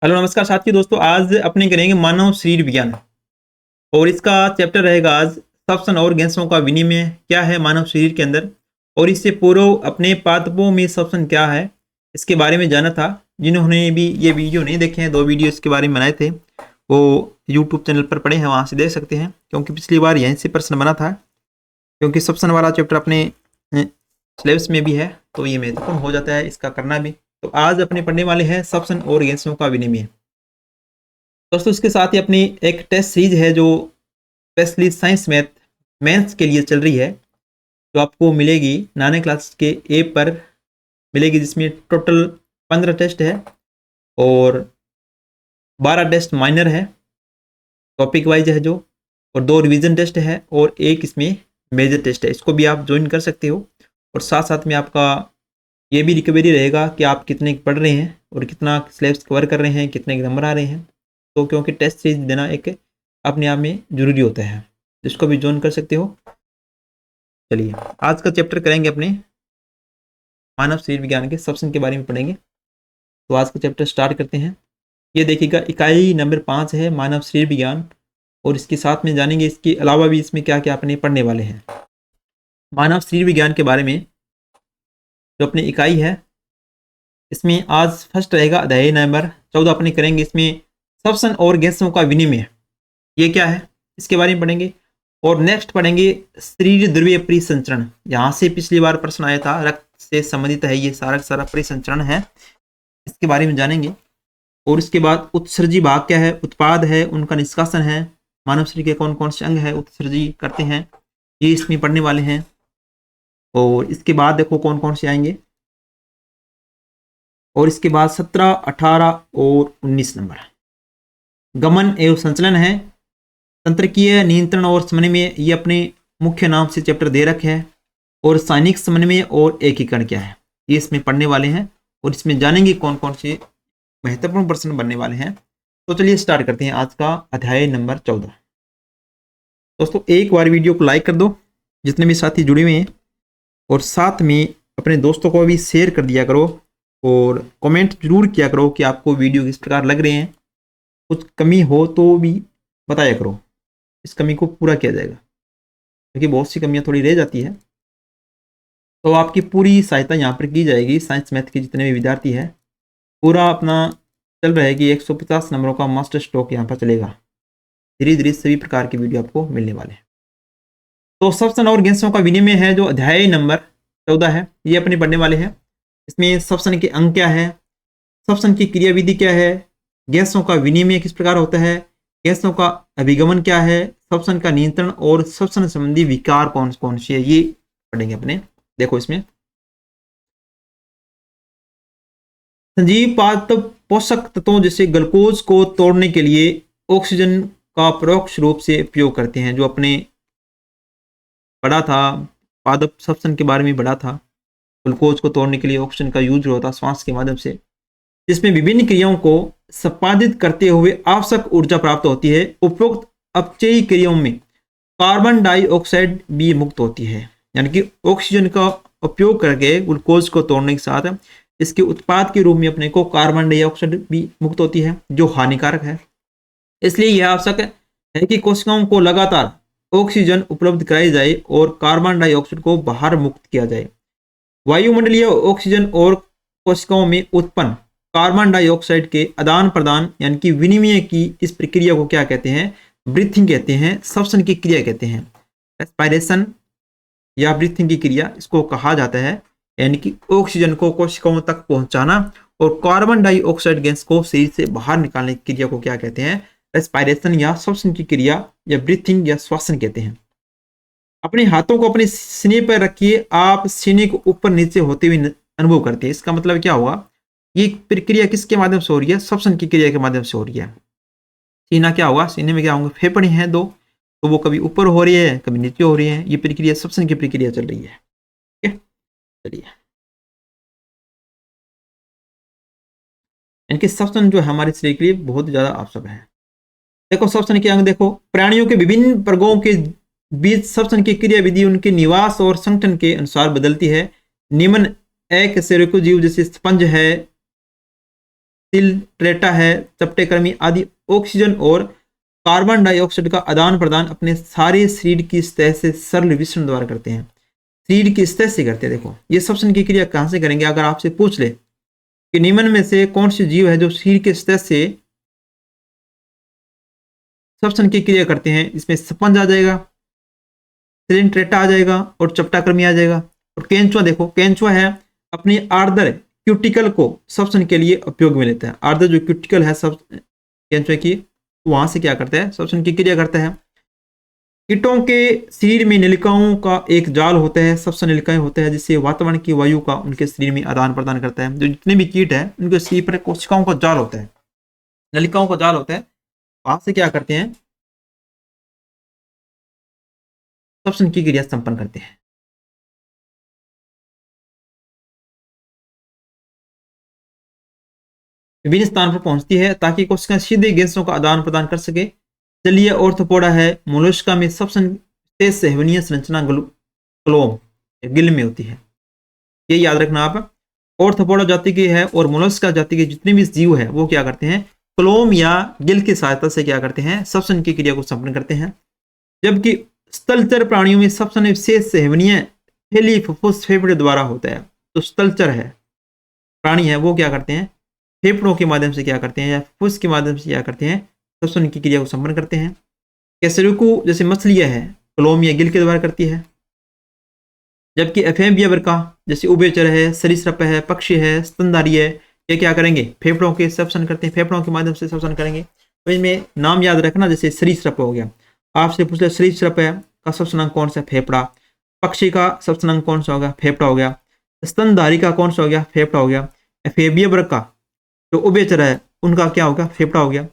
Hello नमस्कार साथी दोस्तों, आज अपने करेंगे मानव शरीर विज्ञान और इसका चैप्टर रहेगा आज श्वसन और गैसों का विनिमय क्या है मानव शरीर के अंदर। और इससे पूर्व अपने पादपों में श्वसन क्या है इसके बारे में जाना था। जिन्होंने भी ये वीडियो नहीं देखे हैं, 2 वीडियो इसके बारे में बनाए थे, वो यूट्यूब चैनल पर पड़े हैं, वहाँ से देख सकते हैं। क्योंकि पिछली बार यहीं से प्रश्न बना था, क्योंकि श्वसन वाला चैप्टर अपने सिलेबस में भी है, तो ये महत्वपूर्ण हो जाता है इसका करना भी। तो आज अपने पढ़ने वाले हैं श्वसन और गैसों का विनिमय। दोस्तों इसके साथ ही अपनी एक टेस्ट सीरीज है जो स्पेशली साइंस मैथ्स के लिए चल रही है, जो आपको मिलेगी 9 क्लास के ऐप पर मिलेगी, जिसमें टोटल 15 टेस्ट है और 12 टेस्ट माइनर है, टॉपिक वाइज है जो, और 2 रिवीजन टेस्ट है और एक इसमें मेजर टेस्ट है। इसको भी आप ज्वाइन कर सकते हो। और साथ साथ में आपका ये भी रिकवरी रहेगा कि आप कितने पढ़ रहे हैं और कितना सिलेबस कवर कर रहे हैं, कितने नंबर आ रहे हैं। तो क्योंकि टेस्ट सीरीज देना एक अपने आप में जरूरी होता है, जिसको भी ज्वाइन कर सकते हो। चलिए आज का चैप्टर करेंगे अपने मानव शरीर विज्ञान के श्वसन के बारे में पढ़ेंगे। तो आज का चैप्टर स्टार्ट करते हैं। ये देखिएगा, इकाई नंबर 5 है मानव शरीर विज्ञान, और इसके साथ में जानेंगे इसके अलावा भी इसमें क्या क्या अपने पढ़ने वाले हैं। मानव शरीर विज्ञान के बारे में जो अपनी इकाई है, इसमें आज फर्स्ट रहेगा अध्याय नंबर 14 अपने करेंगे। इसमें श्वसन और गैसों का विनिमय ये क्या है इसके बारे में पढ़ेंगे। और नेक्स्ट पढ़ेंगे शरीर द्रव्य परिसंचरण। यहाँ से पिछली बार प्रश्न आया था, रक्त से संबंधित है ये सारा परिसंचरण है, इसके बारे में जानेंगे। और इसके बाद उत्सर्जी भाग क्या है, उत्पाद है, उनका निष्कासन है, मानव शरीर के कौन कौन से अंग है उत्सर्जी करते हैं, ये इसमें पढ़ने वाले हैं। और इसके बाद देखो कौन कौन से आएंगे। और इसके बाद 17, 18 और 19 नंबर गमन एवं संचलन है, तंत्रकीय नियंत्रण और समन्वय, ये अपने मुख्य नाम से चैप्टर दे रखे हैं। और रासायनिक समन्वय और एकीकरण क्या है, ये इसमें पढ़ने वाले हैं। और इसमें जानेंगे कौन कौन से महत्वपूर्ण प्रश्न बनने वाले हैं। तो चलिए स्टार्ट करते हैं आज का अध्याय नंबर 14। दोस्तों एक बार वीडियो को लाइक कर दो जितने भी साथी जुड़े हुए हैं, और साथ में अपने दोस्तों को भी शेयर कर दिया करो, और कमेंट जरूर किया करो कि आपको वीडियो किस प्रकार लग रहे हैं। कुछ कमी हो तो भी बताया करो, इस कमी को पूरा किया जाएगा, क्योंकि बहुत सी कमियां थोड़ी रह जाती है। तो आपकी पूरी सहायता यहाँ पर की जाएगी। साइंस मैथ के जितने भी विद्यार्थी हैं, पूरा अपना चल रहा है कि 150 नंबरों का मास्टर स्ट्रोक यहाँ पर चलेगा। धीरे धीरे सभी प्रकार की वीडियो आपको मिलने वाले हैं। तो श्वसन और गैसों का विनिमय है जो अध्याय नंबर 14 है, ये अपने पढ़ने वाले हैं। इसमें श्वसन के अंग क्या है, श्वसन की क्रियाविधि क्या है, गैसों का विनिमय किस प्रकार होता है, गैसों का अभिगमन क्या है, श्वसन का नियंत्रण और श्वसन संबंधी विकार कौन कौन से है, ये पढ़ेंगे अपने। देखो इसमें संजीव पादप पोषक तत्वों जैसे ग्लूकोज को तोड़ने के लिए ऑक्सीजन का परोक्ष रूप से उपयोग करते हैं। जो अपने पढ़ा था पादप श्वसन के बारे में पढ़ा था, ग्लूकोज को तोड़ने के लिए ऑक्सीजन का यूज होता श्वास के माध्यम से, जिसमें विभिन्न क्रियाओं को संपादित करते हुए आवश्यक ऊर्जा प्राप्त होती है। उपरोक्त अपचयी क्रियाओं में कार्बन डाइऑक्साइड भी मुक्त होती है, यानी कि ऑक्सीजन का उपयोग करके ग्लूकोज को तोड़ने के साथ इसके उत्पाद के रूप में अपने को कार्बन डाइऑक्साइड भी मुक्त होती है, जो हानिकारक है। इसलिए यह आवश्यक है कि कोशिकाओं को लगातार ऑक्सीजन उपलब्ध कराई जाए और कार्बन डाइऑक्साइड को बाहर मुक्त किया जाए। वायुमंडलीय ऑक्सीजन और कोशिकाओं में उत्पन्न कार्बन डाइऑक्साइड के आदान प्रदान यानी कि विनिमय की इस प्रक्रिया को क्या कहते हैं, ब्रीथिंग कहते हैं, श्वसन की क्रिया कहते हैं। रेस्पिरेशन या ब्रीथिंग की क्रिया इसको कहा जाता है, यानी कि ऑक्सीजन को कोशिकाओं तक पहुंचाना और कार्बन डाइऑक्साइड गैस को शरीर से बाहर निकालने की क्रिया को क्या कहते हैं, रेस्पिरेशन या श्वसन की क्रिया या ब्रीथिंग या श्वसन कहते हैं। अपने हाथों को अपने सीने पर रखिए, आप सीने को ऊपर नीचे होते हुए अनुभव करते हैं। इसका मतलब क्या हुआ, ये प्रक्रिया किसके माध्यम से हो रही है, श्वसन की क्रिया के माध्यम से हो रही है। सीना क्या होगा, सीने में क्या होंगे, फेफड़े हैं 2, तो वो कभी ऊपर हो रही है कभी नीचे हो रही है, ये प्रक्रिया श्वसन की प्रक्रिया चल रही है। ठीक है, चलिए इनके श्वसन जो है हमारे शरीर के लिए बहुत ज्यादा आवश्यक है। देखो श्वसन के अंग देखो, प्राणियों के विभिन्न वर्गों के बीच श्वसन की क्रिया विधि उनके निवास और संगठन के अनुसार बदलती है। निम्न एक सेरेको जीव जैसे स्पंज है, सिल्ट्रेटा है, चपटेक्रमी आदि ऑक्सीजन और कार्बन डाइऑक्साइड का आदान प्रदान अपने सारे शरीर की सतह से सरल विसरण द्वारा करते हैं। शरीर की सतह से करते हैं। देखो ये श्वसन की क्रिया कहाँ से करेंगे, अगर आपसे पूछ ले कि निम्न में से कौन सी जीव है जो शरीर के सतह से श्वसन की क्रिया करते हैं, इसमें स्पंज आ जाएगा, सिलिंट्रेटा आ जाएगा और चपटाक्रमी आ जाएगा। और केंचुआ, देखो केंचुआ है अपनी आर्द्र क्यूटिकल को श्वसन के लिए उपयोग में लेता है। आर्द्र जो क्यूटिकल है सब केंचुआ की, वहां से क्या करता है, श्वसन की क्रिया करता है। कीटों के शरीर में नलिकाओं का एक जाल होता है, श्वसन नलिकाएं होते हैं, जिससे वातावरण की वायु का उनके शरीर में आदान प्रदान करता है। जो जितने भी कीट है उनके शरीर पर कोशिकाओं का जाल होता है, नलिकाओं का जाल होता है, वहां से क्या करते हैं, श्वसन की क्रिया संपन्न करते हैं। विभिन्न स्थान पर पहुंचती है ताकि कोशिकाएं सीधे गैसों का आदान प्रदान कर सके। जलीय ऑर्थोपोडा है, मोलस्का में सबसे तेज सहवनीय संरचना क्लोम गिल में होती है। ये याद रखना आप, ऑर्थोपोडा जाति की है और मोलस्का जाति के जितने भी जीव है वो क्या करते हैं, क्लोम या गिल की सहायता से क्या करते हैं, श्वसन की क्रिया को संपन्न करते हैं। जबकि स्थलचर प्राणियों में सबसे विशेष सहवनीय थैली फुफ्फुस फेफड़े द्वारा होता है। तो स्थलचर है प्राणी है वो क्या करते हैं, फेफड़ों के माध्यम से क्या करते हैं या फुफ्फुस के माध्यम से क्या करते हैं, श्वसन की क्रिया को संपन्न करते हैं। कैसरुकु जैसे मछलियां है क्लोम या गिल के द्वारा करती है। जबकि एफेबिया वर्का जैसे उभयचर है, सरीसृप है, पक्षी है, स्तनधारी है, ये क्या करेंगे, फेफड़ों के श्वसन करते हैं, फेफड़ों के माध्यम से श्वसन करेंगे। तो इसमें नाम याद रखना, जैसे सरीसृप हो गया, आपसे पूछ लिया सरीसृप है का श्वसनांग कौन सा, फेफड़ा। पक्षी का श्वसनांग कौन सा होगा, फेफड़ा हो गया। स्तनधारी का कौन सा हो गया, फेफड़ा हो गया। एफेबिया वर्ग का जो उभयचर है उनका क्या होगा, फेफड़ा हो गया।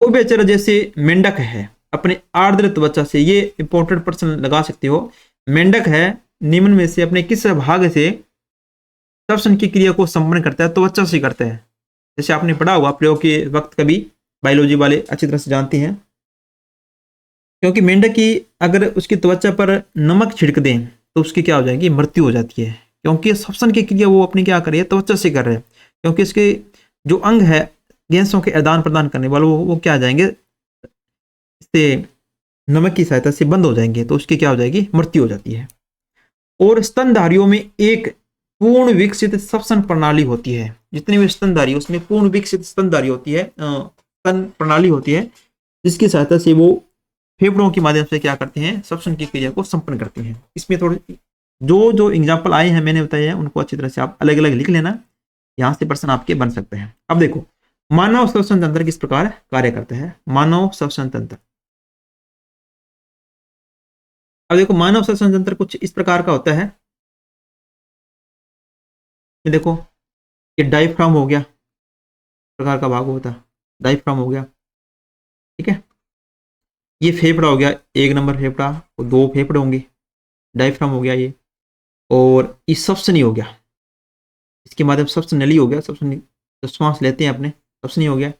उभयचर जैसे मेंढक है अपने आर्द्र त्वचा से, ये इंपॉर्टेंट प्रश्न लगा सकते हो, मेंढक है निम्न में से अपने किस भाग से श्वसन की क्रिया को संपन्न करता है, त्वचा से करता है। जैसे आपने पढ़ा हुआ प्रयोग के वक्त, कभी बायोलॉजी वाले अच्छी तरह से जानते हैं। क्योंकि मेंढक की अगर उसकी त्वचा पर नमक छिड़क दें तो उसकी क्या हो जाएगी, मृत्यु हो जाती है। क्योंकि श्वसन की क्रिया वो अपनी क्या कर रही है, त्वचा से कर रहे हैं। क्योंकि इसके जो अंग है गैसों के आदान प्रदान करने वाले वो क्या आ जाएंगे, इससे नमक की सहायता से बंद हो जाएंगे, तो उसकी क्या हो जाएगी, मृत्यु हो जाती है। और स्तनधारियों में एक पूर्ण विकसित श्वसन प्रणाली होती है। जितने भी स्तनधारी उसमें पूर्ण विकसित स्तनधारी होती है, स्तन प्रणाली होती है, जिसकी सहायता से वो फेफड़ों के माध्यम से क्या करते हैं, श्वसन की क्रिया को संपन्न करते हैं। इसमें थोड़े जो एग्जाम्पल आए हैं मैंने बताया है उनको अच्छी तरह से आप अलग अलग लिख लेना, यहाँ से प्रश्न आपके बन सकते हैं। अब देखो मानव श्वसन तंत्र किस प्रकार कार्य करता है। मानव श्वसन तंत्र, अब देखो मानव श्वसन तंत्र कुछ इस प्रकार का होता है। ये देखो ये डायफ्राम हो गया, प्रकार का भाग होता है, डायफ्राम हो गया, ठीक है। ये फेफड़ा हो गया, एक नंबर फेफड़ा, और दो फेफड़े होंगे, डायफ्राम हो गया ये। और ये श्वसनी हो गया, इसके माध्यम श्वसन नली हो गया, श्वसन तो श्वास लेते हैं अपने, श्वसनी हो गया।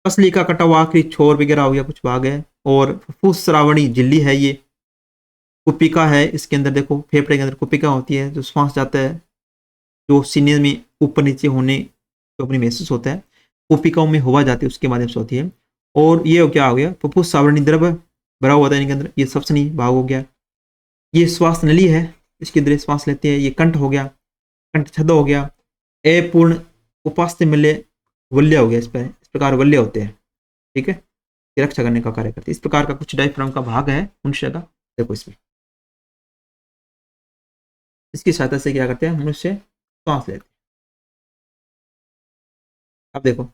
पसली का कटा हुआ आखिरी छोर वगैरह हो गया, कुछ भाग है। और फुफ्फुस श्रावणी झिल्ली है, ये कुपिका है, इसके अंदर देखो फेफड़े के अंदर कुपिका होती है, जो श्वास जाता है, जो सीने में ऊपर नीचे होने तो अपनी महसूस होता है, कुपिकाओं में हवा जाती है उसके माध्यम से होती है। और ये क्या हो गया, फुफ्फुस श्रावणी द्रव भरा हुआ था इनके अंदर, ये श्वसनी भाग हो गया। ये श्वास नली है, इसके अंदर श्वास लेते हैं। ये कंठ हो गया, कंठ छद हो गया। अपूर्ण उपास्थ्य मिल्य वल्य हो गया, इस प्रकार वल्य होते हैं, ठीक है, ये रक्षा करने का कार्य करते हैं। इस प्रकार का कुछ डायफ्राम का भाग है मनुष्य का, देखो इसमें, इसकी सहायता से क्या करते हैं, मनुष्य श्वास लेते हैं। अब देखो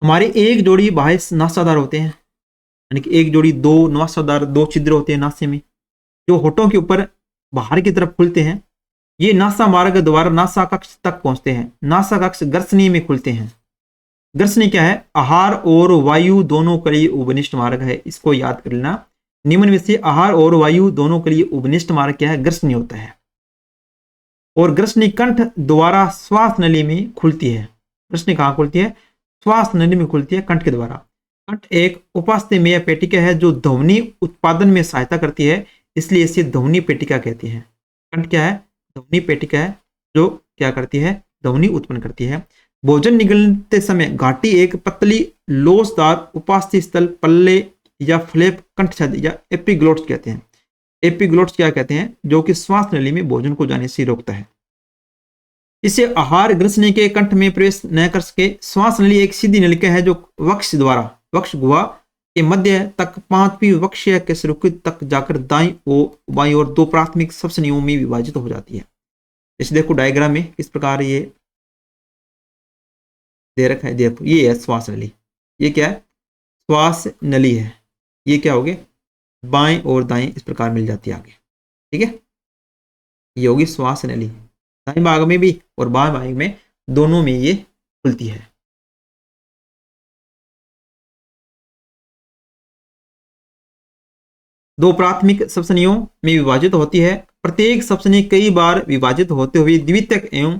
हमारे एक जोड़ी बाह्य नासादार होते हैं, यानी कि एक जोड़ी दो नासादार, दो छिद्र होते हैं नासे में, जो होठों के ऊपर बाहर की तरफ खुलते हैं। ये नासा मार्ग द्वारा नासा कक्ष तक पहुंचते हैं। नासा कक्ष ग्रसनी में खुलते हैं। ग्रसनी क्या है, आहार और वायु दोनों के लिए उपनिष्ठ मार्ग है, इसको याद कर लेना। निम्न में से आहार और वायु दोनों के लिए उपनिष्ठ मार्ग क्या है, ग्रसनी होता है। और ग्रसनी कंठ द्वारा श्वास नली में खुलती है। ग्रसनी कहाँ खुलती है, श्वास नली में खुलती है, कंठ के द्वारा। कंठ एक उपास्थ्यमेय पेटिका है जो ध्वनि उत्पादन में सहायता करती है, इसलिए इसे ध्वनि पेटिका कहती है। कंठ क्या है, ध्वनि पेटिका है जो क्या करती है, ध्वनि उत्पन्न करती है। भोजन निगलते समय घाटी एक पतली लोचदार उपास्थि स्थल पल्ले या फ्लैप कंठछद या एपिग्लोट्स कहते हैं। एपिग्लोट्स क्या कहते हैं? जो कि श्वास नली में भोजन को जाने से रोकता है। इसे आहार ग्रसने के कंठ में प्रवेश न कर सके। श्वास नली एक सीधी नलिका है जो वक्ष द्वारा वक्ष गुहा के मध्य तक पांचवी वक्षीय के सुरुकित तक जाकर दाई और दो प्राथमिक श्वसनियों में विभाजित हो जाती है। इसे देखो डायग्राम में किस प्रकार ये दे रखा है। देखो ये है श्वास नली, ये क्या है? श्वास नली है। ये क्या हो गए? बाएं और दाएं इस प्रकार मिल जाती है आगे, ठीक है। ये होगी श्वास नली, दाएं भाग में भी और बाएं भाग में, दोनों में ये खुलती है। दो प्राथमिक श्वसनियों में विभाजित होती है। प्रत्येक श्वसनी कई बार विभाजित होते हुए द्वितीयक एवं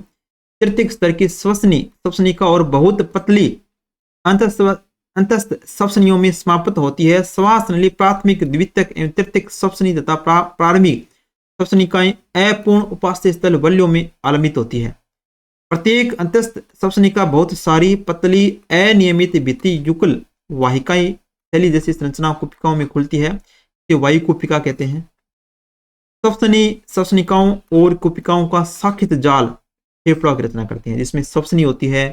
तृतीयक स्तर की श्वसनिका और बहुत पतली अंतस्थ श्वसनियों में समाप्त होती है। श्वास नली प्राथमिक, द्वितीयक एवं तृतीयक श्वसनी तथा प्रारंभिक श्वसनिकाएं अपूर्ण उपास्थि स्थल वल्यों में आलंबित होती है। प्रत्येक अंतस्थ श्वसनिका बहुत सारी पतली अनियमित भित्ति युगल वाहिकाएं थैली जैसी संरचना कुपिकाओं में खुलती है। ये वायु कुपिका कहते हैं। श्वसनिकाओं और कुपिकाओं का साखित जाल फेफड़ों की रचना करते हैं, जिसमें श्वसनी होती है,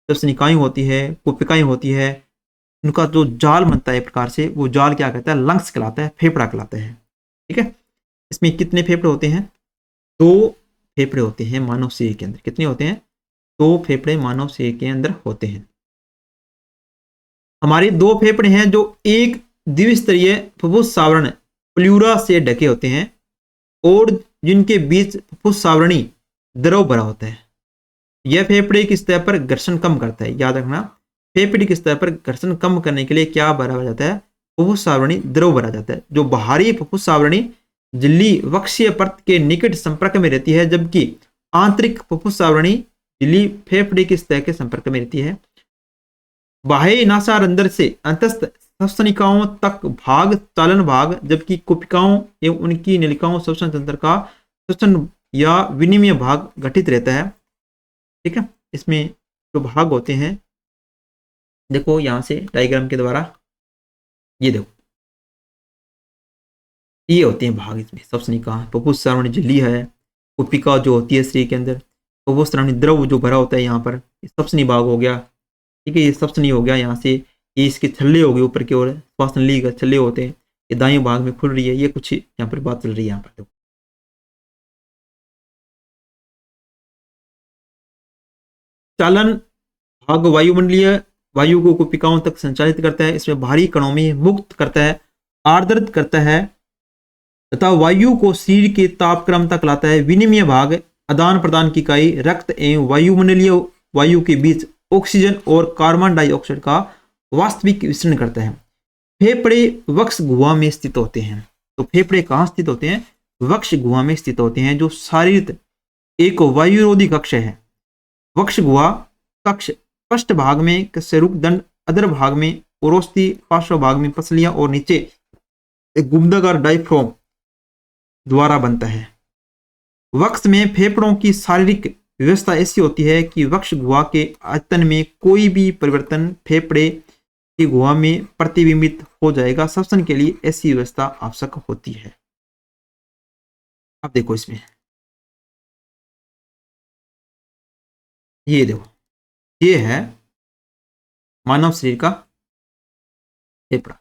श्वसनिकाएं होती है, कुपिकाएं होती है। उनका जो जाल बनता है एक प्रकार से, वो जाल क्या कहता है? लंग्स कहलाता है, फेफड़ा कहलाता है, ठीक है। इसमें कितने फेफड़े होते हैं? 2 फेफड़े होते हैं मानव शरीर के अंदर। कितने होते हैं? 2 फेफड़े मानव शरीर के अंदर होते हैं। हमारे 2 फेफड़े हैं जो एक द्विस्तरीय फुफ्फुस आवरण प्लूरा से ढके होते हैं और जिनके बीच फुफ्फुस आवरणी द्रव भरा होता है। यह फेफड़े की सतह पर घर्षण कम करता है। याद रखना, फेफड़े की सतह पर घर्षण कम करने के लिए क्या भरा जाता है? फुफ्फुस आवरणी द्रव भरा जाता है। जो बाहरी फुफ्फुस आवरणी झिल्ली वक्षीय परत के निकट संपर्क में रहती है, जबकि आंतरिक फुफ्फुस आवरणी झिल्ली फेफड़े की सतह के संपर्क में रहती है। बाह्य नासारंध्र से अंतस्थ श्वसनिकाओं तक भाग चालन भाग, जबकि कुपिकाओं एवं उनकी नलिकाओं श्वसन तंत्र का श्वसन या विनिमय भाग गठित रहता है, ठीक है। इसमें जो भाग होते हैं, देखो यहां से डायग्राम के द्वारा, ये देखो ये होते हैं भाग। इसमें श्वसनिका, फुफ्फुस आवरणी झिल्ली है, कुपिका जो होती है शरीर के अंदर, फुफ्फुस आवरणी द्रव जो भरा होता है यहाँ पर, श्वसनी भाग हो गया, ठीक है। ये श्वसनी हो गया, यहाँ से ये इसके छल्ले हो गए ऊपर की ओर, श्वास नली का छल्ले होते हैं, ये दाएं भाग में खुल रही है। ये कुछ यहाँ पर बात चल रही है। यहाँ पर देखो चालन भाग वायुमंडलीय वायु को कुपिकाओं तक संचालित करता है। इसमें भारी कणों में मुक्त करता है, आर्द्रत करता है तथा वायु को शरीर के तापक्रम तक लाता है। विनिमय भाग आदान प्रदान की इकाई रक्त एवं वायुमंडलीय वायु के बीच ऑक्सीजन और कार्बन डाइऑक्साइड का वास्तविक विसरण करता है। फेफड़े वक्ष गुहा में स्थित होते हैं। तो फेफड़े कहाँ स्थित होते हैं? वक्ष गुहा में स्थित होते हैं, जो शारीरिक एक वायुरोधी कक्ष है। वक्ष गुहा कक्ष पृष्ठ भाग में कशेरुक दंड, अधर भाग में ओरोस्थी, पार्श्व भाग में पसलियां और नीचे एक गुंबदाकार डायफ्राम द्वारा बनता है। वक्ष में फेफड़ों की शारीरिक व्यवस्था ऐसी होती है कि वक्ष गुहा के आयतन में कोई भी परिवर्तन फेफड़े की गुहा में प्रतिबिंबित हो जाएगा। श्वसन के लिए ऐसी व्यवस्था आवश्यक होती है। अब देखो इसमें, ये देखो, ये है मानव शरीर का फेफड़ा।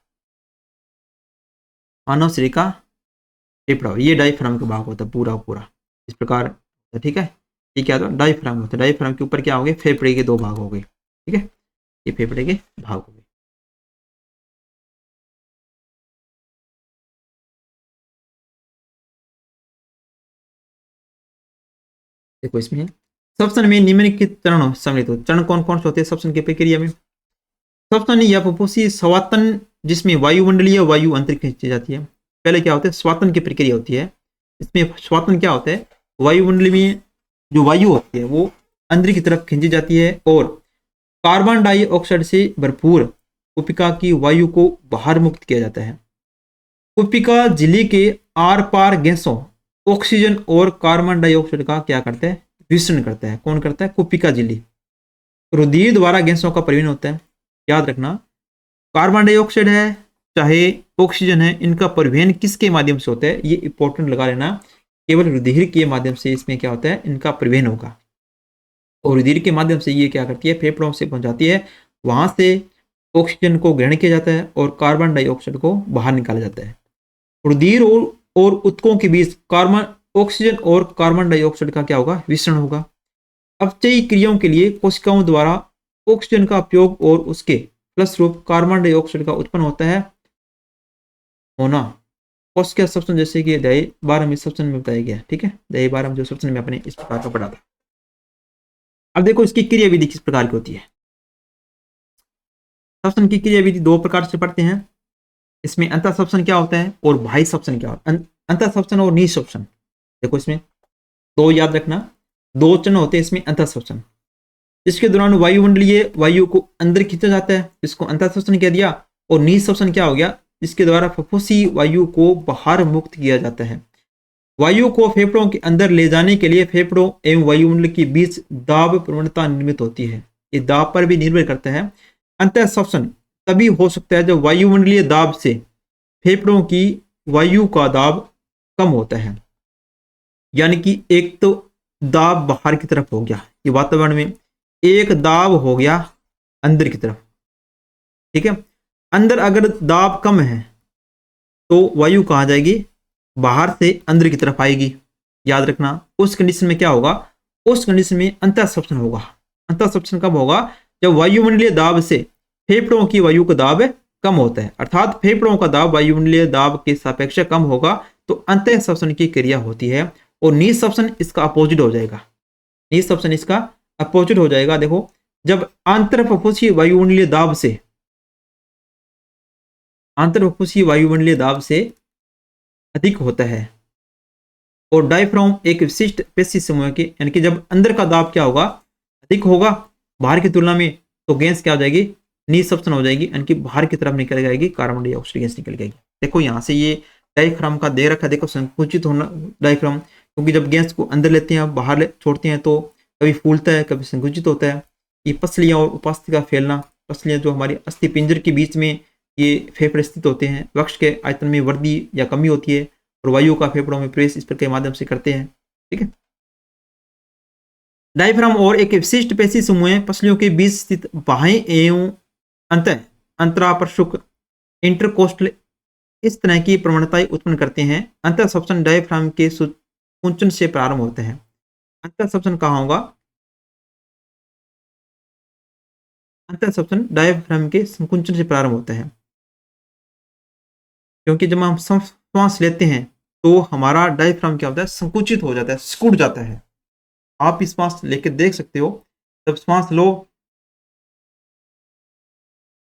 मानव शरीर का फेफड़ा, ये डायफ्राम का भाग होता है पूरा पूरा इस प्रकार, ठीक है। ये क्या था? डायफ्राम होता है। डायफ्राम के ऊपर क्या हो गए? फेफड़े के 2 भाग हो गए, ठीक है। ये फेफड़े के भाग हो गए। देखो इसमें श्वसन में निम्नलिखित चरण सम्मिलित होते। चरण कौन कौन से होते हैं श्वसन की प्रक्रिया में? श्वसन या फुफ्फुसी स्वातन, जिसमें वायुमंडलीय वायु अंतरिक्ष खींची जाती है। पहले क्या होता है? स्वातन की प्रक्रिया होती है। इसमें स्वातन क्या होता है? वायुमंडल में जो वायु होती है वो अंदर की तरफ खींची जाती है और कार्बन डाइऑक्साइड से भरपूर कुपिका की वायु को बाहर मुक्त किया जाता है। कुपिका झिल्ली के आर पार गैसों ऑक्सीजन और कार्बन डाइऑक्साइड का क्या करता है? विसरण करता है। कौन करता है? कुपिका झिल्ली। रुधिर द्वारा गैसों का परिवहन होता है। याद रखना, कार्बन डाइऑक्साइड है चाहे ऑक्सीजन है, इनका परिवहन किसके माध्यम से होता है, ये इंपॉर्टेंट लगा लेना। केवल रुधिर के माध्यम से इसमें क्या होता है, इनका परिवहन होगा। और रुधिर के माध्यम से ये क्या करती है, फेफड़ों से पहुंचाती है, वहां से ऑक्सीजन को ग्रहण किया जाता है और कार्बन डाइऑक्साइड को बाहर निकाला जाता है। रुधिर और ऊतकों के बीच कार्बन ऑक्सीजन और कार्बन डाइऑक्साइड का क्या होगा, विसरण होगा। अपचयी क्रियाओं के लिए कोशिकाओं द्वारा ऑक्सीजन का उपयोग और उसके फलस्वरूप कार्बन डाइऑक्साइड का उत्पन्न होता है होना। कोशिका सब्सटेंस जैसे कि अध्याय 12 में सब्सटेंस में बताया गया। ठीक है, अध्याय 12 में जो सब्सटेंस में अपने इस प्रकार का पढ़ा था। अब देखो इसकी क्रिया विधि किस प्रकार की होती है। सब्सटेंस की क्रिया विधि दो प्रकार से पढ़ते हैं। इसमें अंतः सब्सटेंस क्या होता है और बाह्य सब्सटेंस क्या होता है। अंतः सब्सटेंस और निहित सब्सटेंस, देखो इसमें दो याद रखना, दो चरण होते हैं इसमें अंतः सब्सटेंस। जिसके दौरान वायुमंडलीय वायु को अंदर खींचा जाता है, इसको अंतः सब्सटेंस कह दिया। और निहित सब्सटेंस क्या हो गया, जिसके द्वारा फुफ्फुसी वायु को बाहर मुक्त किया जाता है। वायु को फेफड़ों के अंदर ले जाने के लिए फेफड़ों एवं वायुमंडल के बीच दाब प्रवणता निर्मित होती है। ये दाब पर भी निर्भर करता है। अंतः श्वसन तभी हो सकता है जब वायुमंडलीय दाब से फेफड़ों की वायु का दाब कम होता है। यानी कि एक तो दाब बाहर की तरफ हो गया, ये वातावरण में, एक दाब हो गया अंदर की तरफ। ठीक है, अंदर अगर दाब कम है तो वायु कहाँ जाएगी, बाहर से अंदर की तरफ आएगी। याद रखना, उस कंडीशन में क्या होगा, उस कंडीशन में अंतः श्वसन होगा। अंतः श्वसन कब होगा, जब वायुमंडलीय दाब से फेफड़ों की वायु का दाब कम होता है, अर्थात फेफड़ों का दाब वायुमंडलीय दाब के सापेक्ष कम होगा तो अंतः श्वसन की क्रिया होती है। और निहित श्वसन इसका अपोजिट हो जाएगा। निहित श्वसन इसका अपोजिट हो जाएगा। देखो, जब आंतर फुफ्फुसी वायुमंडलीय दाब से अधिक होता है और डायफ्राम एक विशिष्ट पेशी समूह के, यानी कि जब अंदर का दाब क्या होगा, अधिक होगा बाहर की तुलना में, तो गैस क्या हो जाएगी, निहित श्वसन हो जाएगी, यानी कि बाहर की तरफ निकल जाएगी, कार्बन डाइऑक्साइड गैस निकल जाएगी। देखो यहाँ से ये डायफ्राम का दे रखा, देखो संकुचित होना डायफ्राम, क्योंकि जब गैस को अंदर लेते हैं बाहर छोड़ते हैं तो कभी फूलता है कभी संकुचित होता है। ये पसलियाँ और उपास्थि का फैलना, पसलियाँ जो हमारी अस्थि पिंजर के बीच में ये फेफड़े स्थित होते हैं, वक्ष के आयतन में वृद्धि या कमी होती है और वायु का फेफड़ों में प्रवेश इस प्रकार के माध्यम से करते हैं। ठीक है, डायफ्राम और एक विशिष्ट पेशी समूह पसलियों के बीच स्थित बाह्य एवं अंतरापरशुक इंटरकोस्टल इस तरह की प्रवणताएं उत्पन्न करते हैं। अंतः श्वसन डायफ्राम के कुंचन से प्रारंभ होते हैं। अंतः श्वसन कहाँ होगा, अंतः श्वसन डायफ्राम के संकुंचन से प्रारंभ होता है, क्योंकि जब हम श्वास लेते हैं तो हमारा डायफ्राम क्या होता है, संकुचित हो जाता है, सिकुड़ जाता है। आप इस श्वास लेके देख सकते हो, जब श्वास लो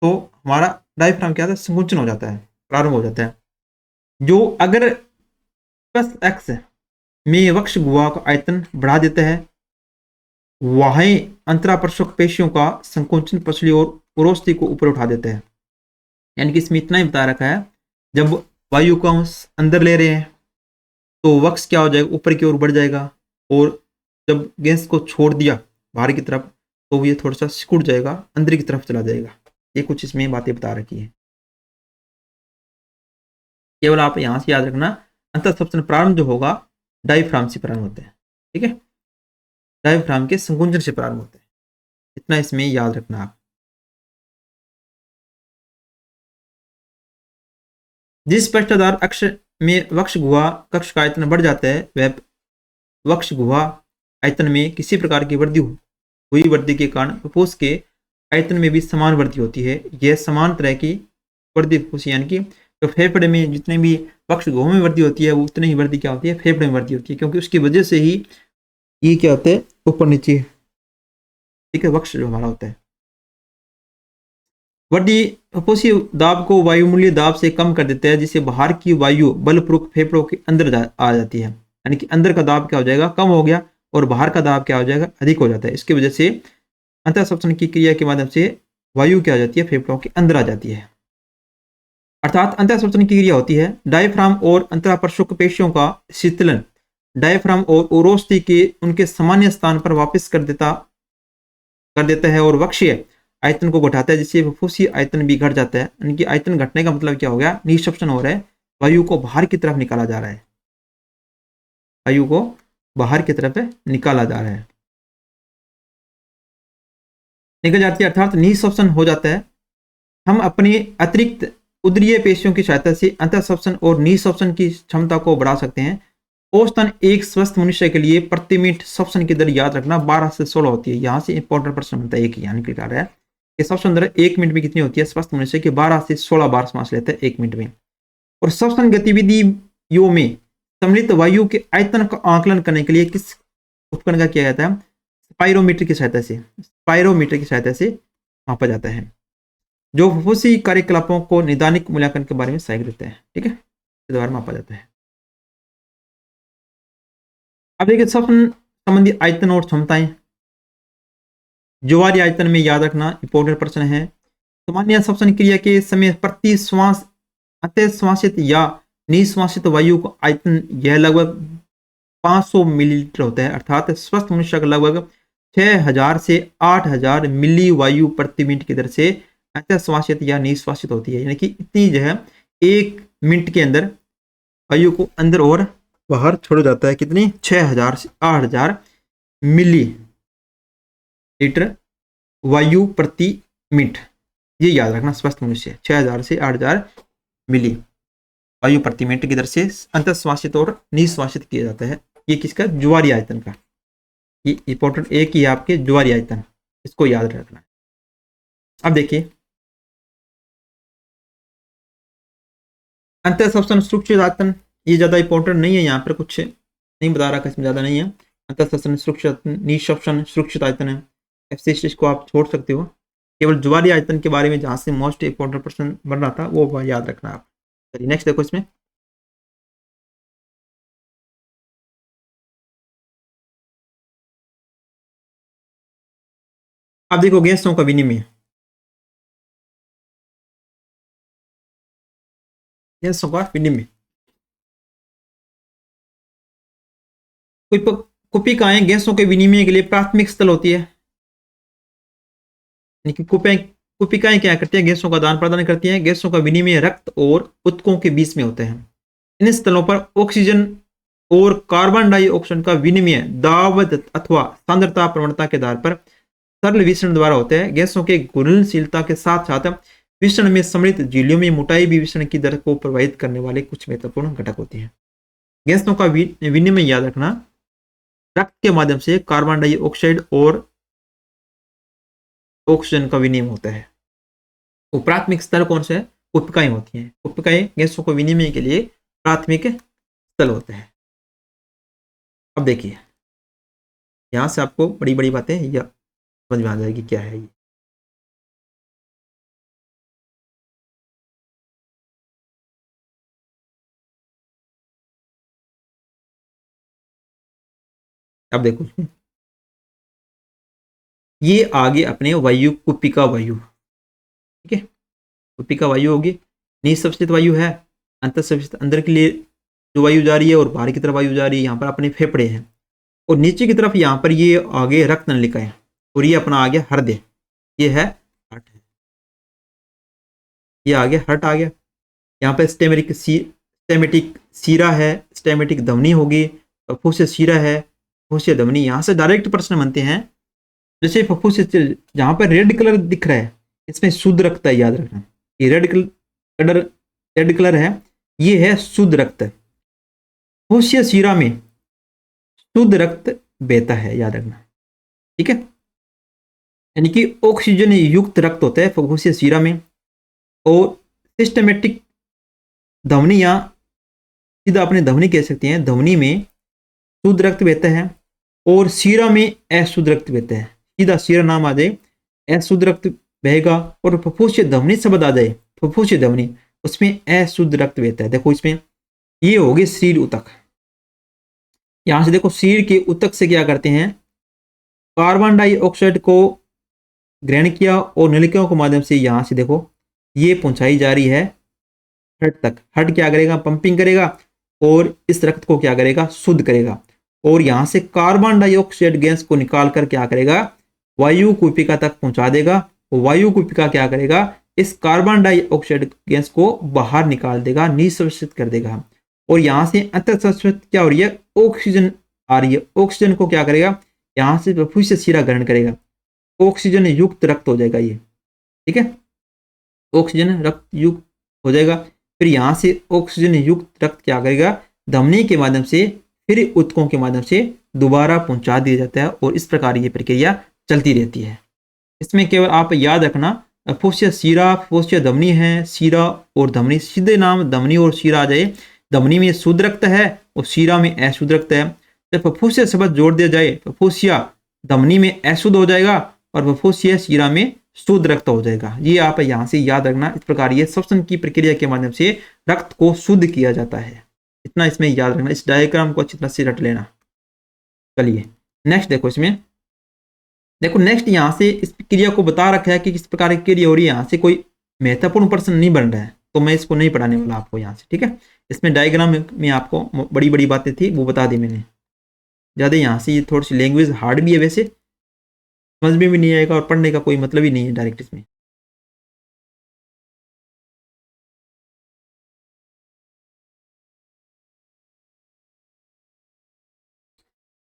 तो हमारा डायफ्राम क्या होता है, संकुचन हो जाता है, प्रारंभ हो जाता है। जो अगर प्लस एक्स में वक्ष गुहा का आयतन बढ़ा देता है, वहीं अंतरापरशुक पेशियों का संकुचन पसली और उरोस्थि को ऊपर उठा देता है। यानी कि इसमें इतना ही बता रखा है, जब वायु को हम अंदर ले रहे हैं तो वक्ष क्या हो जाएगा, ऊपर की ओर बढ़ जाएगा, और जब गैस को छोड़ दिया बाहर की तरफ तो ये थोड़ा सा सिकुड़ जाएगा, अंदर की तरफ चला जाएगा। ये कुछ इसमें बातें बता रखी है। केवल आप यहां से याद रखना, अंतः श्वसन प्रारंभ जो होगा डायफ्राम से प्रारंभ होता है। ठीक है, डायफ्राम के संकुंचन से प्रारंभ होता है, इतना इसमें याद रखना आप। जिस पृष्ठाधार अक्ष में वक्ष गुहा कक्ष का आयतन बढ़ जाता है, वह वक्ष गुहा आयतन में किसी प्रकार की वृद्धि हुई वृद्धि के कारण फुफ्फुस के आयतन में भी समान वृद्धि होती है। यह समान तरह की वृद्धि फुफ्फुस, यानी कि तो फेफड़े में जितने भी वक्ष गुहा में वृद्धि होती है वो उतनी ही वृद्धि क्या होती है, फेफड़े में वृद्धि होती है, क्योंकि उसकी वजह से ही ये क्या होता है, ऊपर नीचे। ठीक है, वक्ष जो हमारा होता है, वृद्धि फुफ्फुसी दाब को वायुमंडलीय दाब से कम कर देता है, जिससे बाहर की वायु बलपूर्वक फेफड़ों के अंदर आ जाती है। यानी कि अंदर का दाब क्या हो जाएगा, कम हो गया, और बाहर का दाब क्या हो जाएगा, अधिक हो जाता है। इसकी वजह से अंतः श्वसन की क्रिया के माध्यम से वायु क्या हो जाती है, फेफड़ों के अंदर आ जाती है। अर्थात अंतः श्वसन की क्रिया होती है डायफ्राम और अंतरापरशुक पेशियों का शीतलन डायफ्राम और उरोस्थि के उनके सामान्य स्थान पर वापस कर देता कर देता है और वक्षीय आयतन को घटाता है, जिससे फुफ्फुसी आयतन भी घट जाता है। यानी कि आयतन घटने का मतलब क्या हो गया, निःशब्दन हो रहा है, वायु को बाहर की तरफ निकाला जा रहा है, वायु को बाहर की तरफ निकाला जा रहा है, निकल जाती है, अर्थात निःशब्दन हो जाता है। हम अपनी अतिरिक्त उदरीय पेशियों की सहायता से अंतःश्वसन और निःश्वसन की क्षमता को बढ़ा सकते हैं। औसतन एक स्वस्थ मनुष्य के लिए प्रति मिनट श्वसन की दर याद रखना 12 से 16 होती है। यहाँ से इंपॉर्टेंट प्रश्न बनता है, एक यानी कि रहा है कि श्वसन दर 1 मिनट में कितनी होती है, स्वस्थ मनुष्य की 12 से 16 बार सांस लेते हैं 1 मिनट में। और श्वसन गतिविधियों में सम्मिलित वायु के आयतन का आकलन करने के लिए किस उपकरण का किया जाता है, स्पाइरोमीटर की सहायता से, स्पाइरोमीटर की सहायता से मापा जाता है, जो फुफ्फुसी कार्यकलापों को निदानिक मूल्यांकन के बारे में सहायक देते हैं। ठीक है, इसके द्वारा मापा जाता है। अब देखिए श्वसन संबंधी आयतन और क्षमताएं। जुवारी आयतन में याद रखना इंपॉर्टेंट प्रश्न है। सामान्य श्वसन क्रिया के समय प्रति श्वास अंतःश्वासित या निःश्वासित वायु का आयतन यह लगभग 500 मिलीलीटर होता है, अर्थात स्वस्थ मनुष्य का लगभग 6000 से 8000 मिली वायु प्रति मिनट की दर से अंतःश्वासित या निःश्वासित होती है। यानी कि इतनी जो है 1 मिनट के अंदर वायु को अंदर और बाहर छोड़ा जाता है, कितनी, 6000 से 8000 मिली लीटर वायु प्रति मिनट। ये याद रखना, स्वस्थ मनुष्य 6000 से 8000 मिली वायु प्रति मिनट की दर से अंतःश्वासित और निःश्वासित किया जाता है। ये किसका, जुवारी आयतन का। ये इंपॉर्टेंट एक ही है आपके, जुवारी आयतन, इसको याद रखना है। अब देखिए अंतःश्वसन सुरक्षित आयतन, ये ज्यादा इंपॉर्टेंट नहीं है, यहाँ पर कुछ नहीं बता रहा, इसमें ज्यादा नहीं है। अंतःश्वसन सुरक्षित, निःश्वसन सुरक्षित आयतन है, एफ को आप छोड़ सकते हो। केवल जुवारी आयतन के बारे में जहां से मोस्ट इंपॉर्टेंट प्रश्न बन रहा था वो याद रखना आप। चलिए नेक्स्ट देखो इसमें। अब देखो गैसों का विनिमय, गैसों का विनिमय। कुपिकाएं गैसों के विनिमय के लिए प्राथमिक स्थल होती है। कुपिकाएं क्या करती हैं, गैसों का आदान प्रदान करती हैं। गैसों का विनिमय रक्त और ऊतकों के बीच में होता है। इन स्थलों पर ऑक्सीजन और कार्बन डाइऑक्साइड का विनिमय दाब अथवा सांद्रता प्रवणता के आधार पर सरल विसरण द्वारा होता है। गैसों के घुलनशीलता के साथ साथ विसरण में सम्मिलित झिल्लियों में मोटाई भी विसरण की दर को प्रभावित करने वाले कुछ महत्वपूर्ण घटक होती है। गैसों का विनिमय याद रखना, रक्त के माध्यम से कार्बन डाइऑक्साइड और ऑक्सीजन का विनिमय होता है। वो प्राथमिक स्तर कौन सा है, कुपिकाएं होती हैं। कुपिकाएं गैसों को विनिमय के लिए प्राथमिक स्थल होते हैं। अब देखिए यहां से आपको बड़ी बड़ी बातें या समझ में आ जाएगी क्या है ये। अब देखो ये आगे अपने वायु, कुपिका वायु, ठीक है, कुपिका वायु होगी, निःश्वसित वायु है, अंतःश्वसित अंदर के लिए जो वायु जा रही है और बाहर की तरफ वायु जा रही है। यहाँ पर अपने फेफड़े हैं और नीचे की तरफ यहाँ पर ये आगे रक्त नलिका है और ये अपना आ गया हृदय, ये है हार्ट है, ये आगे हार्ट आ गया। यहाँ पर स्टेमेटिक सीरा है, स्टेमेटिक धमनी होगी, फुफ्फुसीय सीरा है, फुफ्फुसीय धमनी। यहाँ से डायरेक्ट प्रश्न बनते हैं, जैसे फुफ्फुसीय जहाँ पर रेड कलर दिख रहा है इसमें शुद्ध रक्त है, याद रखना। ये रेड कलर है, ये है शुद्ध रक्त। फुफ्फुसीय सीरा में शुद्ध रक्त बहता है, याद रखना, ठीक है। यानी कि ऑक्सीजन युक्त रक्त होता है फुफ्फुसीय सीरा में। और सिस्टमेटिक धमनी या सीधा अपने धमनी कह सकते हैं, धमनी में शुद्ध रक्त बहता है और सीरा में अशुद्ध रक्त बहता है। सीधा सीरा नाम आ जाए, अशुद्ध रक्त बहेगा, और फुफ्फुसीय धमनी शब्द आ जाए, फुफ्फुसीय धमनी, उसमें अशुद्ध रक्त बहता है। देखो इसमें ये होगी शरीर ऊतक। यहां से देखो शरीर के ऊतक से क्या करते हैं, कार्बन डाइऑक्साइड को ग्रहण किया और नलिकाओं के माध्यम से यहां से देखो ये पहुंचाई जा रही है हर्ट तक। हर्ट क्या करेगा, पंपिंग करेगा और इस रक्त को क्या करेगा, शुद्ध करेगा। और यहां से कार्बन डाइऑक्साइड गैस को निकाल कर क्या करेगा, वायु कुपिका तक पहुंचा देगा। वायु कुपिका क्या करेगा, इस कार्बन डाइऑक्साइड गैस को बाहर निकाल देगा, निःश्वसित कर देगा। और यहाँ से अंतःश्वसित क्या हो रही है, ऑक्सीजन आ रही है। ऑक्सीजन को क्या करेगा, यहाँ से फुफ्फुस शिरा ग्रहण करेगा, ऑक्सीजन युक्त रक्त हो जाएगा ये, ठीक है, ऑक्सीजन रक्त युक्त हो जाएगा। फिर यहाँ से ऑक्सीजन युक्त रक्त क्या करेगा, धमनी के माध्यम से फिर ऊतकों के माध्यम से दोबारा पहुंचा दिया जाता है। और इस प्रकार ये प्रक्रिया चलती रहती है। इसमें केवल आप याद रखना, फुफ्फुसीय शिरा, फुफ्फुसीय धमनी है, शिरा और धमनी, सीधे नाम धमनी और शिरा आ जाए। धमनी में शुद्ध रक्त है और शिरा में अशुद्ध रक्त है। जब फुफ्फुसीय शब्द जोड़ दिया जाए, फुफ्फुसीय धमनी में अशुद्ध हो जाएगा और फुफ्फुसीय शिरा में शुद्ध रक्त हो जाएगा। ये आप यहाँ से याद रखना। इस प्रकार ये श्वसन की प्रक्रिया के माध्यम से रक्त को शुद्ध किया जाता है। इतना इसमें याद रखना। इस डायग्राम को अच्छी तरह से रट लेना। चलिए नेक्स्ट देखो, इसमें देखो नेक्स्ट यहाँ से इस क्रिया को बता रखा है कि किस प्रकार की क्रिया हो रही है। यहाँ से कोई महत्वपूर्ण प्रश्न नहीं बन रहा है, तो मैं इसको नहीं पढ़ाने वाला आपको यहाँ से, ठीक है। इसमें डायग्राम में आपको बड़ी बड़ी बातें थी वो बता दी मैंने। ज़्यादा यहाँ से ये थोड़ी सी लैंग्वेज हार्ड भी है, वैसे समझ में भी नहीं आएगा और पढ़ने का कोई मतलब ही नहीं है डायरेक्ट इसमें।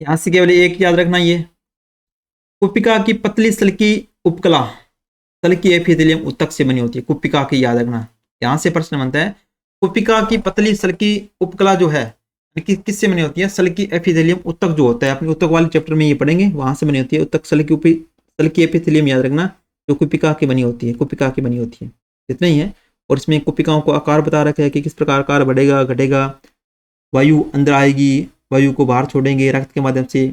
यहाँ से केवल एक याद रखना, ये कुपिका की पतली सल्की उपकला, सल्की एपिथेलियम ऊतक से बनी होती है। कुपिका की याद रखना। यहाँ से प्रश्न बनता है, कुपिका की पतली सल्की उपकला जो है किससे बनी होती है, सल्की एपिथेलियम ऊतक जो होता है, अपने ऊतक वाले चैप्टर में ये पढ़ेंगे, वहां से बनी होती है। ऊतक सल्की एपिथेलियम याद रखना, जो कुपिका की बनी होती है, कुपिका की बनी होती है, इतना ही है। और इसमें कुपिकाओं को आकार बता रखा है कि किस प्रकार आकार बढ़ेगा घटेगा, वायु अंदर आएगी, वायु को बाहर छोड़ेंगे रक्त के माध्यम से,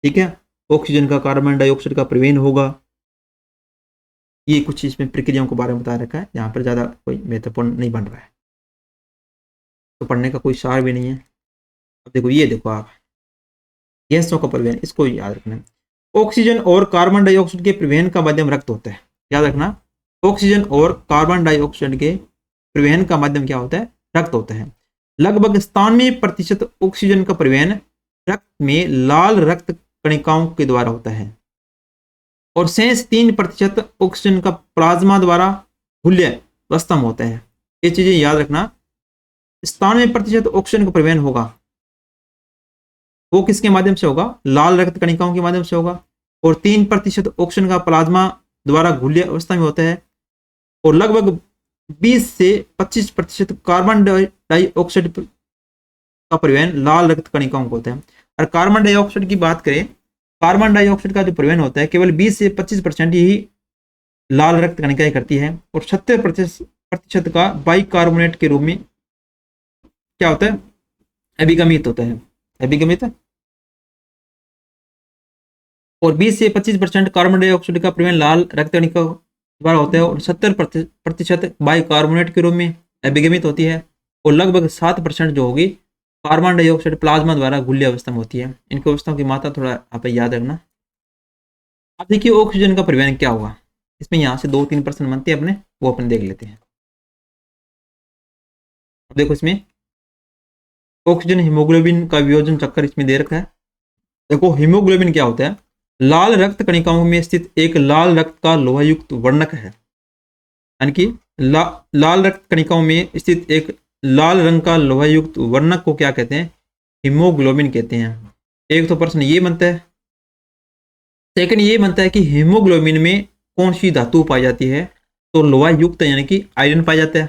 ठीक है, ऑक्सीजन का कार्बन डाइऑक्साइड का परिवहन होगा। ये कुछ इसमें प्रक्रियाओं के बारे में बता रखा है, यहाँ पर ज़्यादा कोई महत्वपूर्ण नहीं बन रहा है, तो पढ़ने का कोई सार भी नहीं है। अब देखो, ये देखो आप, गैसों का परिवहन, इसको याद रखना है। ऑक्सीजन और कार्बन डाइऑक्साइड के परिवहन का माध्यम रक्त होता है, याद रखना। ऑक्सीजन और कार्बन डाइऑक्साइड के परिवहन का माध्यम क्या होता है, रक्त होता है। लगभग 97% ऑक्सीजन का परिवहन रक्त में लाल रक्त कणिकाओं के द्वारा होता है और शेष 3% ऑक्सीजन का प्लाज्मा द्वारा घुल्य अवस्था में होता है। ये चीजें याद रखना। 97% ऑक्सीजन का परिवहन होगा, वो किसके माध्यम से होगा, लाल रक्त कणिकाओं के माध्यम से होगा। और 3% ऑक्सीजन का प्लाज्मा द्वारा घुल्य अवस्था में होता है। और लगभग 20 से 25% कार्बन डाइऑक्साइड का परिवहन लाल रक्त कणिकाओं को होता है। और कार्बन डाइऑक्साइड की बात करें, कार्बन डाइऑक्साइड का जो परिवहन होता है केवल 20 से 25% ही लाल रक्त कणिकाएं करती है। और 70% का बाइकार्बोनेट के रूप में क्या होता है, अभिगमित होता है, अभिगमित। और 20 से 25% कार्बन डाइऑक्साइड का परिवहन लाल रक्त कणिका द्वारा होता है और 70% बाइकार्बोनेट के रूप में अभिगमित होती है। और लगभग 7% जो होगी कार्बन डाइऑक्साइड प्लाज्मा द्वारा घुल्य अवस्था में होती है। इनकी अवस्थाओं की मात्रा थोड़ा आप याद रखना। अब देखिए ऑक्सीजन का परिवहन क्या होगा, इसमें यहाँ से 2-3 प्रश्न बनते हैं अपने, वो अपन देख लेते हैं। अब देखो इसमें ऑक्सीजन हीमोग्लोबिन का वियोजन चक्कर इसमें दे रखा है। देखो हीमोग्लोबिन क्या होता है, लाल रक्त कणिकाओं में स्थित एक लाल रक्त का लोहायुक्त वर्णक है। यानी कि लाल रक्त कणिकाओं में स्थित एक लाल रंग का लोहायुक्त वर्णक को क्या कहते हैं, हीमोग्लोबिन कहते हैं। एक तो प्रश्न ये बनता है। सेकंड ये बनता है कि हीमोग्लोबिन में कौन सी धातु पाई जाती है, तो लोहायुक्त यानी कि आयरन पाया जाता है।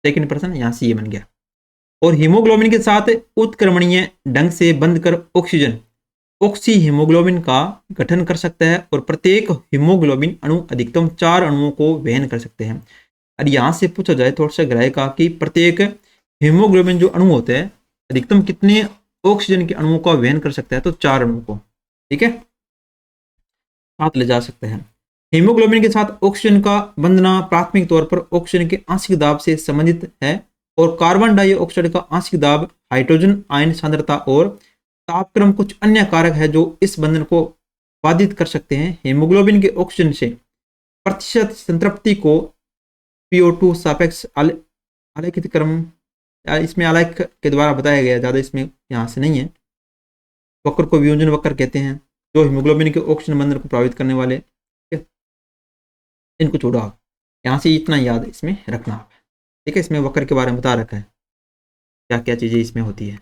सेकंड प्रश्न यहाँ से ये बन गया। और हीमोग्लोबिन के साथ उत्क्रमणीय ढंग से बंध कर ऑक्सीजन ऑक्सी हीमोग्लोबिन का गठन कर सकता है और प्रत्येक हीमोग्लोबिन अणु अधिकतम 4 अणुओं को वहन कर सकते हैं। और यहाँ से पूछा जाए थोड़ा सा ग्राह्य का कि प्रत्येक हीमोग्लोबिन जो अणु होते हैं अधिकतम कितने ऑक्सीजन के अणुओं का वहन कर सकता है, तो 4 अणुओं को, ठीक है, साथ ले जा सकते हैं। हीमोग्लोबिन के साथ ऑक्सीजन का बंधना प्राथमिक तौर पर ऑक्सीजन के आंशिक दाब से संबंधित है और कार्बन डाइऑक्साइड का आंशिक दाब, हाइड्रोजन आयन सांद्रता और तापक्रम कुछ अन्य कारक है जो इस बंधन को बाधित कर सकते हैं। हीमोग्लोबिन के ऑक्सीजन से प्रतिशत संतृप्ति को PO2 सापेक्ष आलेखित क्रम, इसमें आलेख के द्वारा बताया गया, ज़्यादा इसमें यहाँ से नहीं है। वक्र को वियोजन वक्र कहते हैं, जो हीमोग्लोबिन के ऑक्सीजन बंधन को प्रभावित करने वाले इनको छोड़ो आप, यहाँ से इतना याद इसमें रखना आप, ठीक है। इसमें वक्र के बारे में बता रखा है क्या क्या चीज़ें इसमें होती है।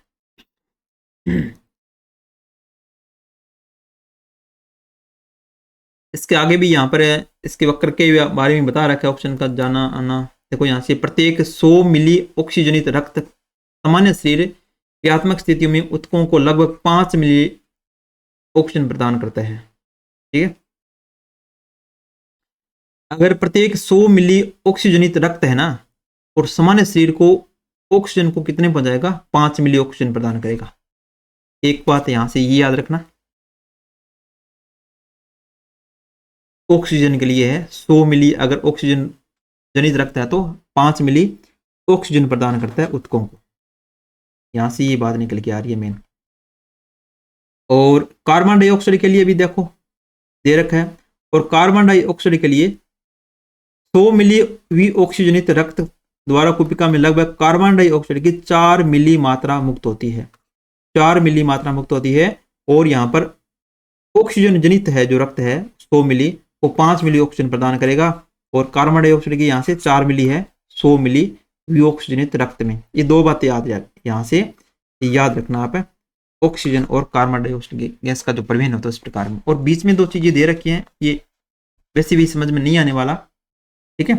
इसके आगे भी यहाँ पर है, इसके वक्र के बारे में बता रखा है, ऑप्शन का जाना आना। देखो यहाँ से प्रत्येक 100 मिली ऑक्सीजनित रक्त सामान्य शरीर क्रियात्मक स्थितियों में ऊतकों को लगभग 5 मिली ऑक्सीजन प्रदान करता है, ठीक है। अगर प्रत्येक 100 मिली ऑक्सीजनित रक्त है ना, और सामान्य शरीर को ऑक्सीजन को कितने पहुंचाएगा, 5 मिली ऑक्सीजन प्रदान करेगा। एक बात यहां से ये याद रखना, ऑक्सीजन के लिए है 100 मिली, अगर ऑक्सीजन जनित रक्त है तो 5 मिली ऑक्सीजन प्रदान करता है ऊतकों को। यहां से ये बात निकल के आ रही है मेन। और कार्बन डाइऑक्साइड के लिए भी देखो दे रखा है, और कार्बन डाइऑक्साइड के लिए 100 मिली वी ऑक्सीजनित रक्त द्वारा कुपिका में लगभग कार्बन डाइऑक्साइड की 4 मिली मात्रा मुक्त होती है, 4 मिली मात्रा मुक्त होती है। और यहाँ पर ऑक्सीजन जनित है जो रक्त है 100 मिली, वो 5 मिली ऑक्सीजन प्रदान करेगा, और कार्बन डाइऑक्साइड की यहाँ से 4 मिली है 100 मिली विऑक्सीजनित रक्त में। ये दो बातें याद यहाँ से याद रखना आप, ऑक्सीजन और कार्बन डाइऑक्साइड गैस का जो परिवहन होता है उस प्रकार में। और बीच में दो चीजें दे रखी हैं, ये वैसे भी समझ में नहीं आने वाला, ठीक है।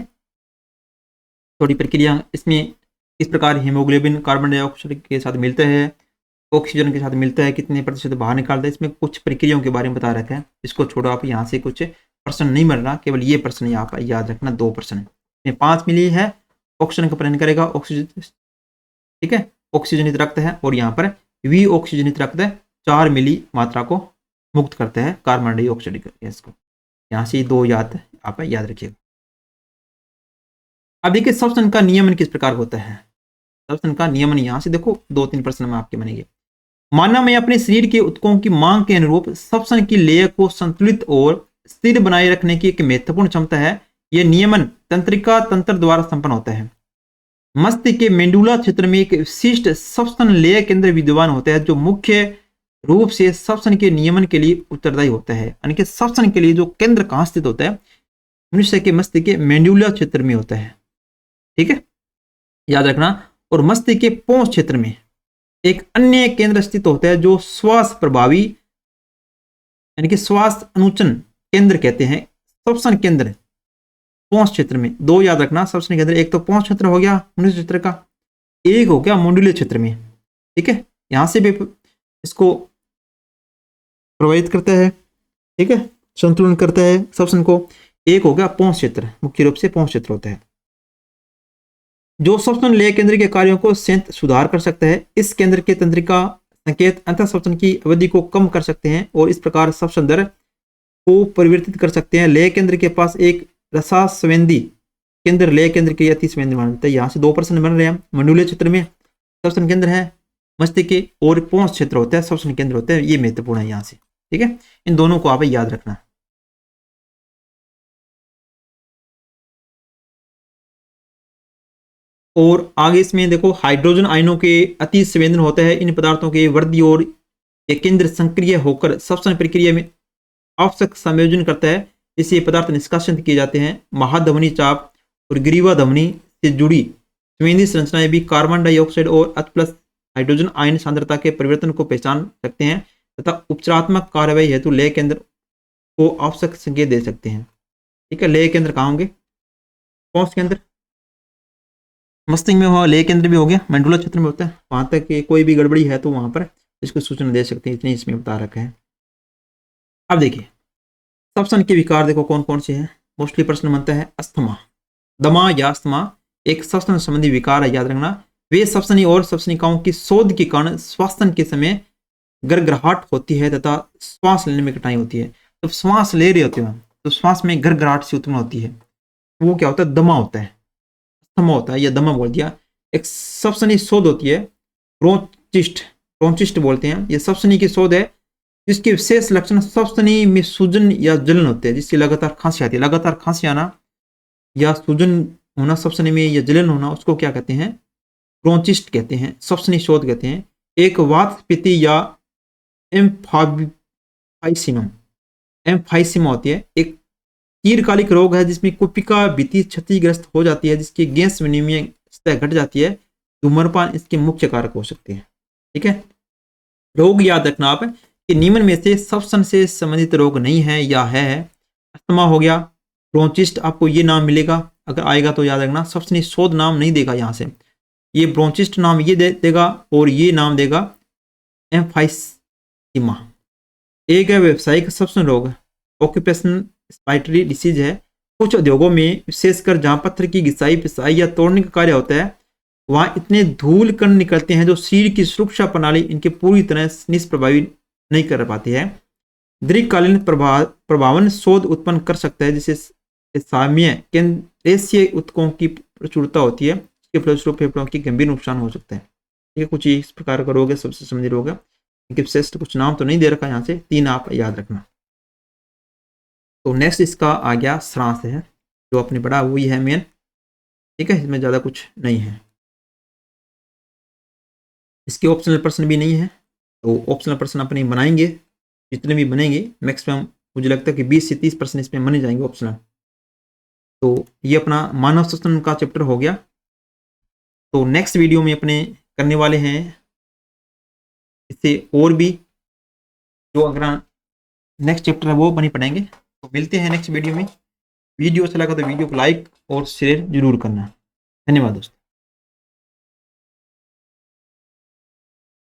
थोड़ी प्रक्रिया इसमें इस प्रकार हीमोग्लोबिन कार्बन डाइऑक्साइड के साथ मिलता है, ऑक्सीजन के साथ मिलता है, कितने प्रतिशत बाहर निकालता है, इसमें कुछ प्रक्रियाओं के बारे में बता रखा है। इसको छोड़ो आप, यहाँ से कुछ प्रश्न नहीं मिल रहा, केवल ये प्रश्न यहाँ पर याद रखना, 2 प्रश्न है। 5 मिली है ऑक्सीजन का परिवहन करेगा ऑक्सीजन, ठीक है, ऑक्सीजनित रक्त है, और यहाँ पर वी ऑक्सीजनित रक्त 4 मिली मात्रा को मुक्त करता है कार्बन डाइऑक्साइड गैस को। यहाँ से 2 याद आप याद रखिएगा। अब देखिए श्वसन का नियमन किस प्रकार होता है। श्वसन का नियमन यहाँ से देखो 2-3 प्रश्न में आपके बनेंगे। मानव में अपने शरीर के ऊतकों की मांग के अनुरूप श्वसन की लेय को संतुलित और स्थिर बनाए रखने की एक महत्वपूर्ण क्षमता है। यह नियमन तंत्रिका तंत्र द्वारा संपन्न होता है। मस्तिष्क के मेंडुला क्षेत्र में एक विशिष्ट श्वसन लेय केंद्र विद्यमान होता है जो मुख्य रूप से श्वसन के नियमन के लिए उत्तरदायी होता है। यानी कि श्वसन के लिए जो केंद्र कहाँ स्थित होता है, मनुष्य के मस्तिष्क के मेंडुला क्षेत्र में होता है, ठीक है, याद रखना। और मस्तिष्क के पोंस क्षेत्र में एक अन्य केंद्र स्थित होता है जो श्वास प्रभावी यानी कि श्वास अनुचन केंद्र कहते हैं। श्वसन केंद्र पोंस क्षेत्र में 2 याद रखना श्वसन केंद्र, एक तो पोंस क्षेत्र हो गया मनुष्य क्षेत्र का, एक हो गया मेंडुला क्षेत्र में, ठीक है, यहां से भी इसको प्रभावित करता है, ठीक है, संतुलन करता है श्वसन को। एक हो गया पोंस क्षेत्र, मुख्य रूप से पोंस क्षेत्र होता है जो श्वसन लेय केंद्र के कार्यों को सुधार कर सकता है। इस केंद्र के तंत्रिका संकेत अंतः श्वसन की अवधि को कम कर सकते हैं और इस प्रकार श्वसन दर को परिवर्तित कर सकते हैं। लेय केंद्र के पास एक रसास्वेदी केंद्र लेय केंद्र के अति संवेदी मानता है। यहाँ से 2 प्रश्न बन रहे हैं। मंडूलीय क्षेत्र में श्वसन केंद्र है मस्तिष्क के, और पोंस क्षेत्र होता है श्वसन केंद्र होता है। ये महत्वपूर्ण है यहाँ से, ठीक है, इन दोनों को आप याद रखना। और आगे इसमें देखो हाइड्रोजन आयनों के अति संवेदन होता है। इन पदार्थों के वृद्धि और ये केंद्र संक्रिय होकर श्वसन प्रक्रिया में आवश्यक संयोजन करता है, इससे पदार्थ निष्कासित किए जाते हैं। महाधमनी चाप और ग्रीवा धमनी से जुड़ी संवेदी संरचनाएं भी कार्बन डाइऑक्साइड और H+ हाइड्रोजन आयन सांद्रता के परिवर्तन को पहचान सकते हैं तथा उपचारात्मक कार्यवाही हेतु लेय केंद्र को आवश्यक संकेत दे सकते हैं, ठीक है। लेय केंद्र कहाँ होंगे, पोंस केंद्र, मस्तिष्क में हुआ लेय केंद्र भी हो गया, मेंडुला क्षेत्र में होता है। वहां तक कोई भी गड़बड़ी है तो वहां पर इसको सूचना दे सकते हैं, इतनी इसमें बता रखा है। अब देखिए श्वसन के विकार देखो कौन कौन से हैं। मोस्टली प्रश्न बनता है अस्थमा, दमा या अस्थमा एक श्वसन संबंधी विकार है, याद रखना। वे श्वसनी और श्वसनिकाओं की शोध के कारण श्वसन के समय गड़गड़ाहट होती है तथा श्वास लेने में कठिनाई होती है। जब श्वास ले रहे होते हैं तो श्वास में गड़गड़ाहट सी उत्पन्न होती है, वो क्या होता है, दमा होता है, अस्थमा होता है या दमा बोल दिया। एक श्वसनी शोध होती है ब्रोंचिस्ट बोलते हैं, ये श्वसनी की शोध है जिसके विशेष लक्षण श्वसनी में सूजन या जलन होते हैं, जिससे लगातार खांसी आती है। लगातार खांसी आना या सूजन होना श्वसनी में या जलन होना, उसको क्या कहते हैं, ब्रोंचिस्ट कहते हैं, श्वसनी शोध कहते हैं। एक वातस्फीति या एम्फाइसीमा होती है, एक दीर्घकालिक रोग है जिसमें कुपिका भित्ति क्षतिग्रस्त हो जाती है, जिसकी गैस विनिमय सतह घट जाती है। धूम्रपान इसके मुख्य कारक हो सकते हैं। ठीक है, रोग याद रखना आप कि निम्न में से श्वसन से संबंधित रोग नहीं है या है। अस्थमा हो गया, ब्रोंचिस्ट आपको ये नाम मिलेगा, अगर आएगा तो याद रखना। श्वसनी शोध नाम नहीं देगा यहाँ से, ये ब्रोंचिस्ट नाम ये देगा और ये नाम देगा एम्फाइसीमा। एक है व्यावसायिक श्वसन रोग, ऑक्यूपेशनल रेस्पिरेटरी डिसीज है। कुछ उद्योगों में विशेषकर जहाँ पत्थर की घिसाई पिसाई या तोड़ने का कार्य होता है वहाँ इतने धूल कण निकलते हैं जो शरीर की सुरक्षा प्रणाली इनके पूरी तरह निष्प्रभावी नहीं कर पाती है। दीर्घकालीन प्रभावन शोध उत्पन्न कर सकता है, जिसे साम्य केंद्रेशीय ऊतकों की प्रचुरता होती है, इसके फलस्वरूप फेफड़ों की गंभीर नुकसान हो सकता है। ठीक है, कुछ इस प्रकार का रोग है, सबसे संबंधित रोग है। इनके विशेष कुछ नाम तो नहीं दे रखा यहाँ से, 3 आप याद रखना। तो नेक्स्ट इसका आ गया श्रांस है, जो आपने पढ़ा वही है मेन। ठीक है, इसमें ज़्यादा कुछ नहीं है। इसके ऑप्शनल प्रश्न भी नहीं है, तो ऑप्शनल प्रश्न अपने बनाएंगे, जितने भी बनेंगे मैक्सिमम मुझे लगता है कि 20 से 30 प्रश्न इसमें बने जाएंगे ऑप्शनल। तो ये अपना मानव श्वसन का चैप्टर हो गया। तो नेक्स्ट वीडियो में अपने करने वाले हैं इससे और भी, जो अगर नेक्स्ट चैप्टर है वो बनी पढ़ेंगे। तो मिलते हैं नेक्स्ट वीडियो में। वीडियो अच्छा लगा तो वीडियो को लाइक और शेयर जरूर करना। धन्यवाद दोस्तों।